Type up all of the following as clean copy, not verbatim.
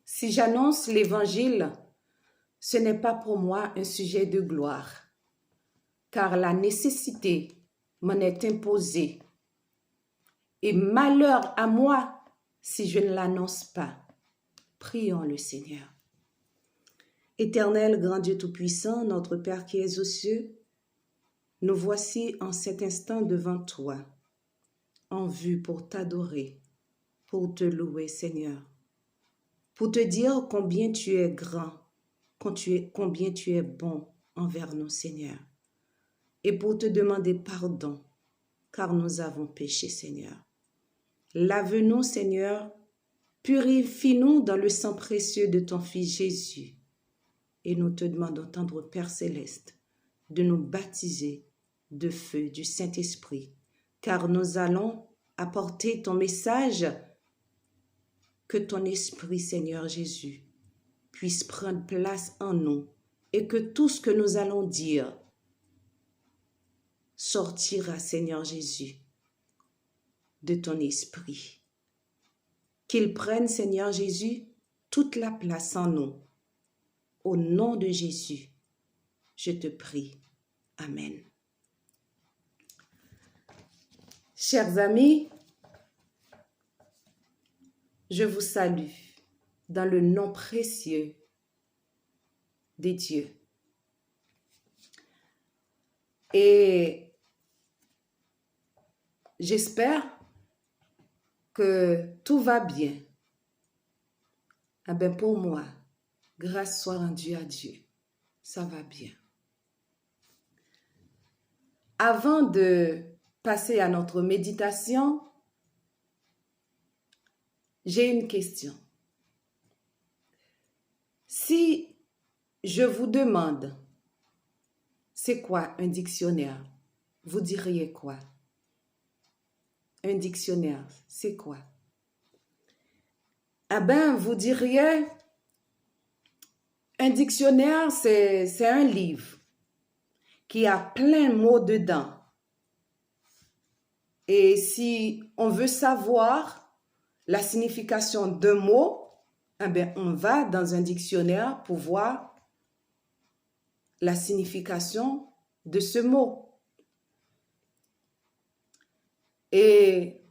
Si j'annonce l'Évangile, ce n'est pas pour moi un sujet de gloire, car la nécessité m'en est imposée. Et malheur à moi si je ne l'annonce pas. Prions le Seigneur. Éternel, grand Dieu Tout-Puissant, notre Père qui es aux cieux, nous voici en cet instant devant toi, en vue pour t'adorer, pour te louer, Seigneur, pour te dire combien tu es grand, combien tu es bon envers nous, Seigneur, et pour te demander pardon, car nous avons péché, Seigneur. Lave-nous, Seigneur, purifie-nous dans le sang précieux de ton Fils Jésus, et nous te demandons, tendre Père Céleste, de nous baptiser de feu du Saint-Esprit, car nous allons apporter ton message, que ton Esprit, Seigneur Jésus, puisse prendre place en nous et que tout ce que nous allons dire sortira, Seigneur Jésus, de ton Esprit. Qu'il prenne, Seigneur Jésus, toute la place en nous. Au nom de Jésus, je te prie. Amen. Chers amis, je vous salue dans le nom précieux des dieux. Et j'espère que tout va bien. Ah ben pour moi, grâce soit rendue à Dieu, ça va bien. Avant de passer à notre méditation, j'ai une question. Si je vous demande, c'est quoi un dictionnaire? Vous diriez quoi? Un dictionnaire, c'est quoi? Ah ben, vous diriez, un dictionnaire, c'est un livre qui a plein de mots dedans. Et si on veut savoir la signification d'un mot, eh bien, on va dans un dictionnaire pour voir la signification de ce mot. Et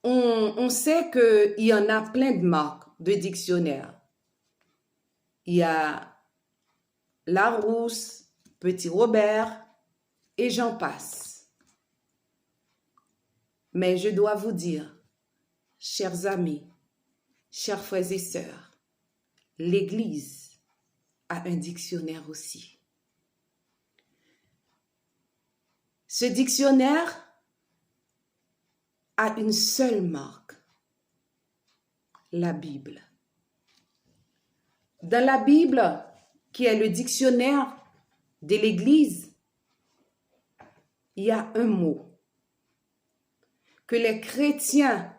on sait qu'il y en a plein de marques de dictionnaires. Il y a Larousse, Petit Robert et j'en passe. Mais je dois vous dire, chers amis, chers frères et sœurs, l'Église a un dictionnaire aussi. Ce dictionnaire a une seule marque, la Bible. Dans la Bible, qui est le dictionnaire de l'Église, il y a un mot que les chrétiens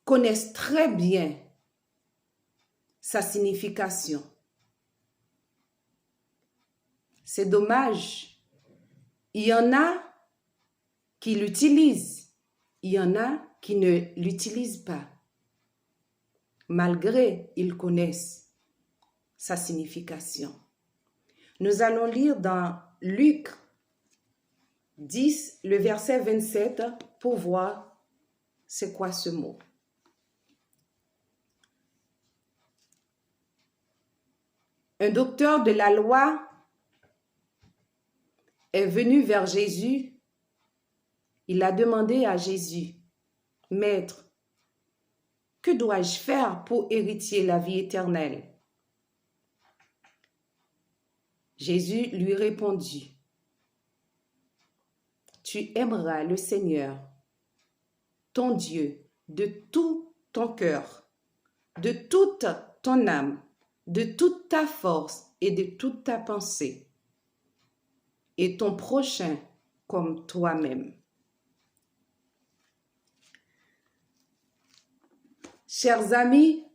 connaissent très bien sa signification. C'est dommage. Il y en a qui l'utilisent, il y en a qui ne l'utilisent pas, malgré ils connaissent sa signification. Nous allons lire dans Luc 10, le verset 27, pour voir c'est quoi ce mot. Un docteur de la loi est venu vers Jésus. Il a demandé à Jésus, « Maître, que dois-je faire pour hériter la vie éternelle ?» Jésus lui répondit, « Tu aimeras le Seigneur, ton Dieu, de tout ton cœur, de toute ton âme, de toute ta force et de toute ta pensée, et ton prochain comme toi-même. » Chers amis,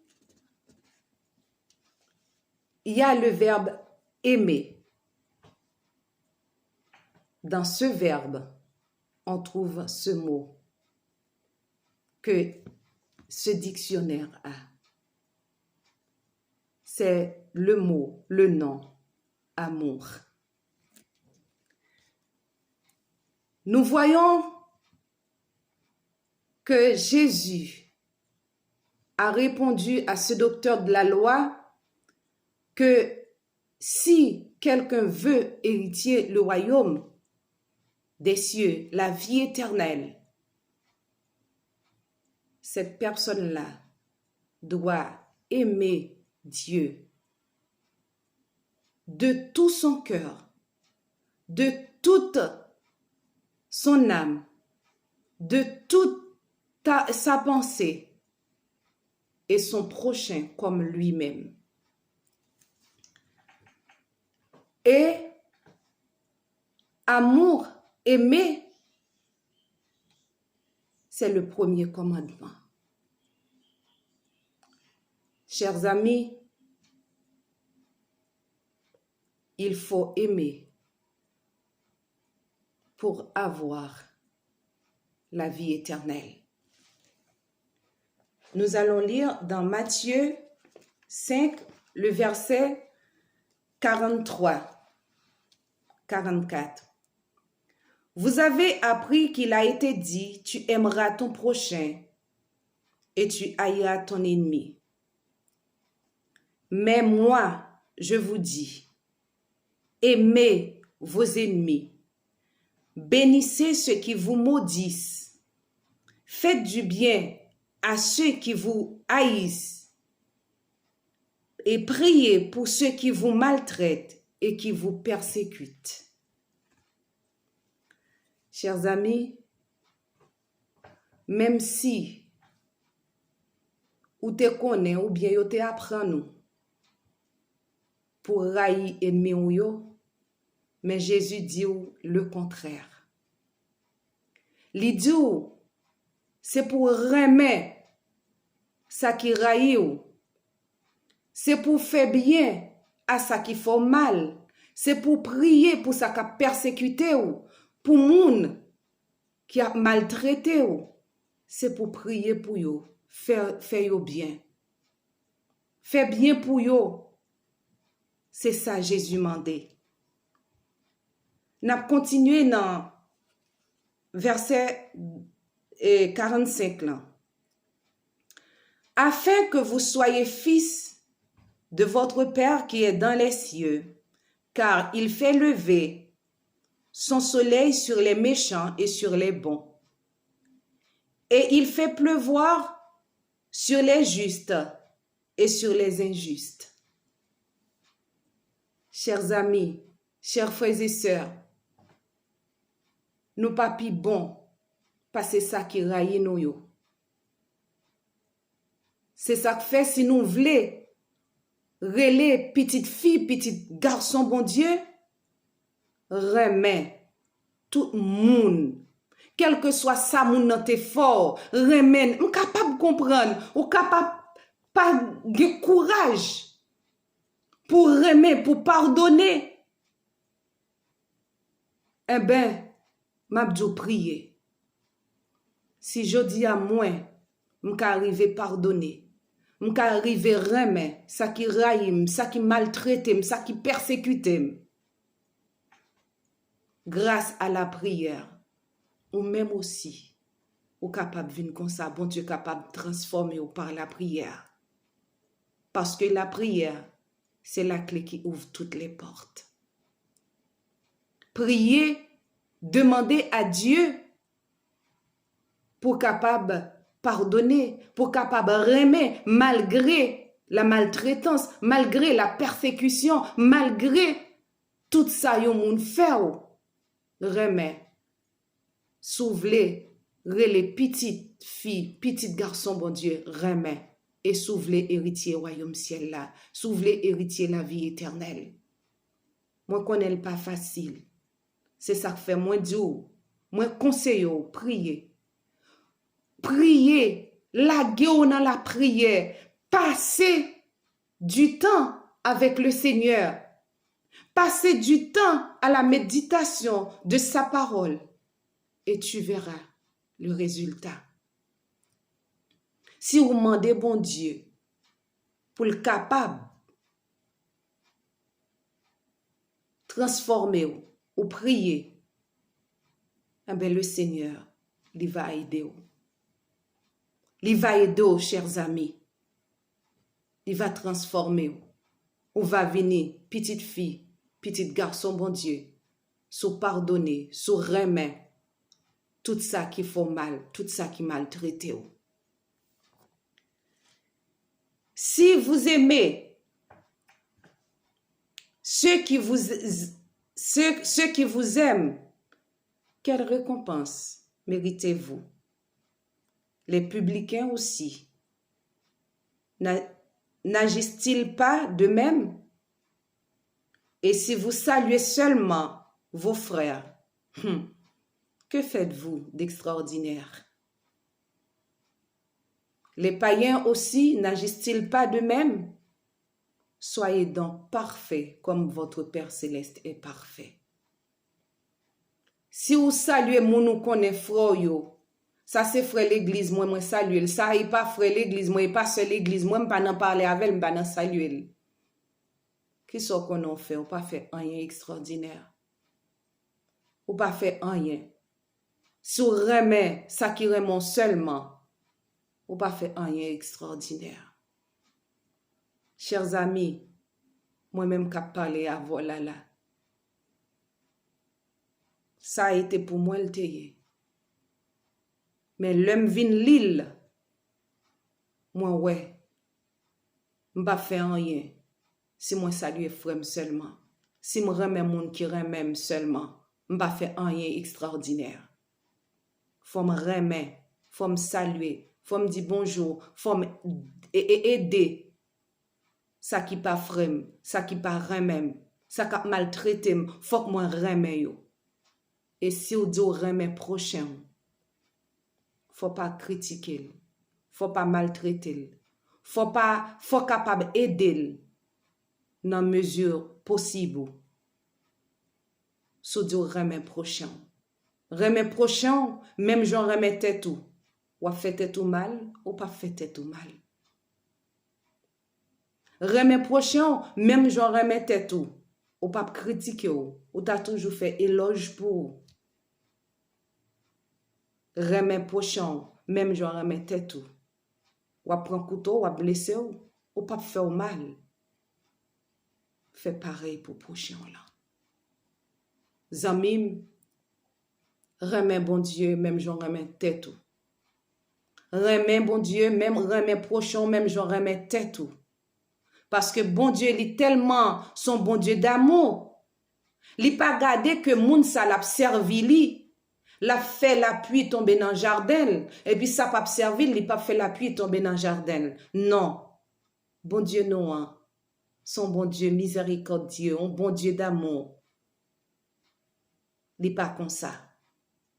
il y a le verbe « aimer ». Dans ce verbe, on trouve ce mot que ce dictionnaire a. C'est le mot, le nom, amour. Nous voyons que Jésus a répondu à ce docteur de la loi que si quelqu'un veut hériter le royaume des cieux, la vie éternelle, cette personne-là doit aimer Dieu de tout son cœur, de toute son âme, de toute sa pensée et son prochain comme lui-même. Et amour, aimer, c'est le premier commandement. Chers amis, il faut aimer pour avoir la vie éternelle. Nous allons lire dans Matthieu 5, le verset 43, 44. Vous avez appris qu'il a été dit, tu aimeras ton prochain et tu haïras ton ennemi. Mais moi, je vous dis, aimez vos ennemis, bénissez ceux qui vous maudissent, faites du bien à ceux qui vous haïssent et priez pour ceux qui vous maltraitent et qui vous persécutent. Chers amis, même si ou te connaît ou bien yo te apprend nous pour haïr ennemi ou yo, mais Jésus dit le contraire. Il dit c'est pour remettre ça qui raï ou, c'est pour faire bien à ça qui fait mal, c'est pour prier pour ça qui a persécuté ou, pour moun qui a maltraité ou, c'est pour prier pour yo, faire yo bien. Faire bien pour yo. C'est ça Jésus mandé. N'a continué dans verset 45 là. Afin que vous soyez fils de votre Père qui est dans les cieux, car il fait lever son soleil sur les méchants et sur les bons. Et il fait pleuvoir sur les justes et sur les injustes. Chers amis, chers frères et sœurs, nous pas pi bon, parce que c'est ça qui raille nous yo. C'est ça que fait si nous voulons relais petite fille, petit garçon, bon Dieu, remet tout monde, quel que soit ça moun nan te fort, remet, ou capable de comprendre, ou capable pas de courage pour remettre, pour pardonner. Eh ben, m'abdou prier. Si je dis à moi, m'ka arriver pardonner, m'ka arriver remettre, ça qui raïm, ça qui maltraite, ça qui persécute. Grâce à la prière, ou même aussi, ou capable de venir comme ça, bon Dieu capable de transformer par la prière. Parce que la prière, c'est la clé qui ouvre toutes les portes. Prier, demander à Dieu pour capable pardonner, pour capable remettre malgré la maltraitance, malgré la persécution, malgré tout ça yon moun fait ou. Remet, souvler, les petites filles, petits garçons, bon Dieu, remet. Et souvler héritier royaume ciel là, souvler héritier la vie éternelle. Moi connais pas facile. C'est ça que fait moi dur. Moi conseille prier. Prier, laguer dans la prière, passer du temps avec le Seigneur. Passer du temps à la méditation de sa parole et tu verras le résultat. si vous demandez bon Dieu pour le capable transformer ou prier, eh bien le Seigneur, il va aider vous. Il va aider vous, chers amis. Il va transformer vous. On va venir, petite fille, petit garçon, bon Dieu, sous pardonner, sous remettre tout ça qui fait mal, tout ça qui maltraite. Si vous aimez ceux qui vous aiment, quelle récompense méritez-vous? Les publicains aussi. N'agissent-ils pas de même? Et si vous saluez seulement vos frères, que faites-vous d'extraordinaire? Les païens aussi n'agissent-ils pas de même? Soyez donc parfaits comme votre Père Céleste est parfait. Si vous saluez mon nous connaît frère yo, ça c'est frère l'église, moi salue. Ça est pas frère l'église, moi pas seul l'église, moi pas n'en parler avec, moi pas saluer. Qui sont qu'on a fait, ou pas fait rien extraordinaire. Ou pas fait rien. Si vous remet ça qui remet seulement, ou pas fait rien extraordinaire. Chers amis, moi-même qui parlé à voilà là. Ça a été pour moi le teye. Mais l'homme vin l'île, moi ouais, m'pa fait rien. Si moi salue frère seulement, si me remets moun qui remet seulement, m'pa fait rien extraordinaire. Faut me remettre, faut me saluer, faut me dire bonjour, faut me aider. Ça qui pas frère, ça qui pas remet, ça qui maltraité, faut que moi remets yo. Et si on dit remet prochain, faut pas critiquer, faut pas maltraiter, faut capable aider dans mesure possible. Si on dit remet prochain. Remet prochain, même j'en remettais tout. Ou fait tout mal, ou pas fait tout mal. Remet prochain, même j'en remettais tout. Ou pas critiquer ou t'as toujours fait éloge pour. Remet prochain, même j'en remettais tout. Ou prend couteau, ou blessé ou pas faire mal. Fait pareil pour prochain là. Zamim, remet bon Dieu, même j'en remettais tout. Remet bon Dieu, même remet prochain, même j'en remettais tout. Parce que bon Dieu, il est tellement son bon Dieu d'amour. Il pas gardé que moun sa l'a servi li. L'a fait la pluie tomber dans le jardin. Et puis ça pas servi, il pas fait la pluie tomber dans le jardin. Non. Bon Dieu non. Son bon Dieu miséricordieux, un bon Dieu d'amour. Il pas comme ça.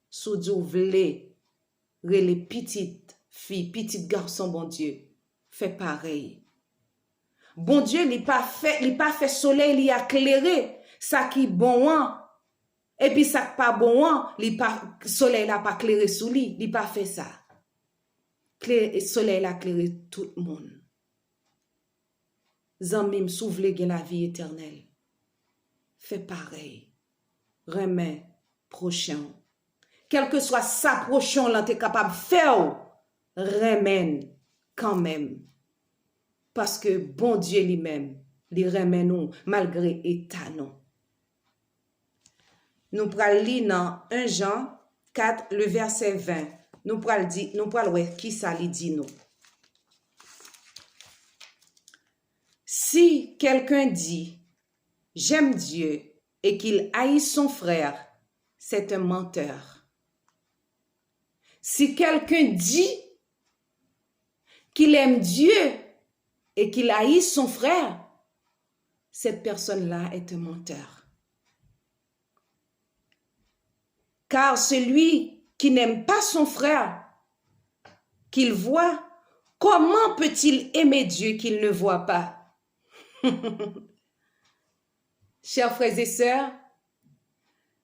Sous Dieu vle, les petites filles, petits garçons, bon Dieu, fait pareil. Bon Dieu, il pas fait soleil, il a éclairé ça qui bon et puis ça qui pas bon soleil n'a pas éclairé sous lui, il pas fait ça. Soleil a éclairé tout le monde. Zanmim souvle gen la vie éternelle. Fait pareil. Remet prochain. Quel que soit sa prochain là t'es capable de faire, remène quand même. Parce que bon Dieu lui-même, il remet nous malgré état non. Nous pral lire dans 1 Jean 4 le verset 20. Nous pral ouais qui ça li dit nous. Si quelqu'un dit j'aime Dieu et qu'il haït son frère, c'est un menteur. Si quelqu'un dit qu'il aime Dieu et qu'il haït son frère, cette personne-là est un menteur. Car celui qui n'aime pas son frère, qu'il voit, comment peut-il aimer Dieu qu'il ne voit pas? Chers frères et sœurs,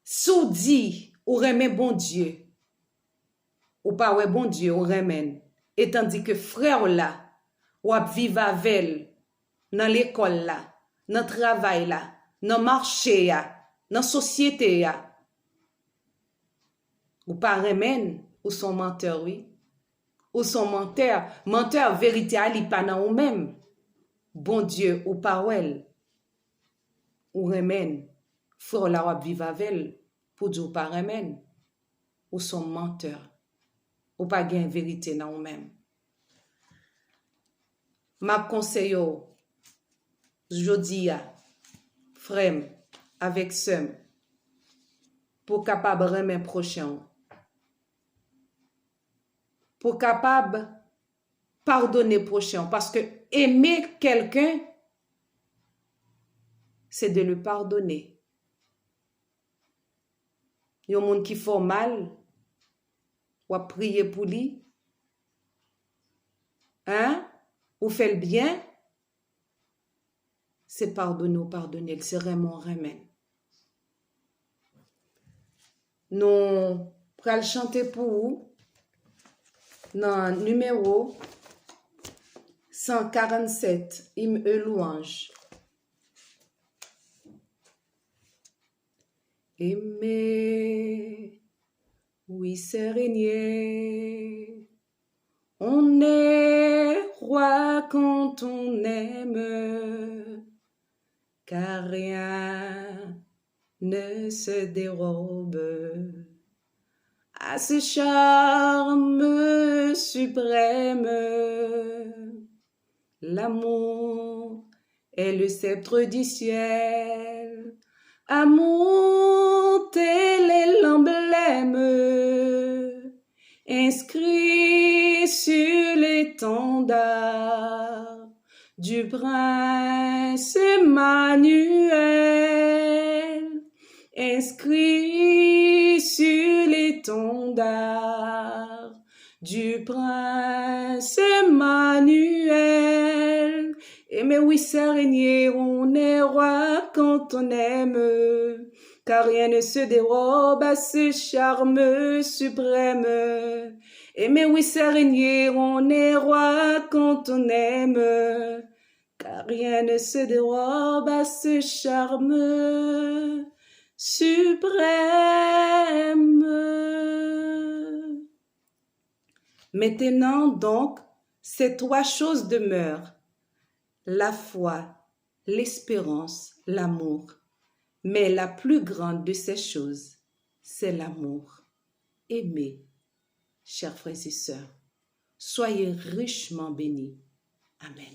sous dit ou remet bon Dieu, ou pas ouais bon Dieu, ou remen, Et tandis que frère là, ou ap vive avec dans l'école là, dans le travail là, dans le marché là, dans la société là, ou pas remène, ou son menteur, oui. Ou son menteur, menteur, vérité, ali pas dans ou même. Bon Dieu, ou parole, ou remène, frère là, ou ap vive avec, pour dire ou pas remène, ou son menteur, ou pas gain vérité dans ou même. Ma conseille, jodi a, frère, avec soeur, pour capable remettre prochain, pour capable pardonner prochain, parce que aimer quelqu'un, c'est de le pardonner. Il y a des gens qui font mal, ou à prier pour lui, hein, ou fait le bien, c'est pardonner ou pardonner, c'est vraiment remède. Nous allons chanter pour vous dans le numéro 147, hymne louange. Aimer, oui, c'est régner. On est roi quand on aime, car rien ne se dérobe à ce charme suprême. L'amour est le sceptre du ciel, amour tel est l'emblème, inscrit sur l'étendard du prince Emmanuel, inscrit sur l'étendard du prince Emmanuel. Et mais oui, c'est régner, on est roi quand on aime, car rien ne se dérobe à ce charme suprême. Et mais oui, c'est régner, on est roi quand on aime, car rien ne se dérobe à ce charme suprême. Maintenant donc, ces trois choses demeurent: la foi, l'espérance, l'amour. Mais la plus grande de ces choses, c'est l'amour. Aimez, chers frères et sœurs, soyez richement bénis. Amen.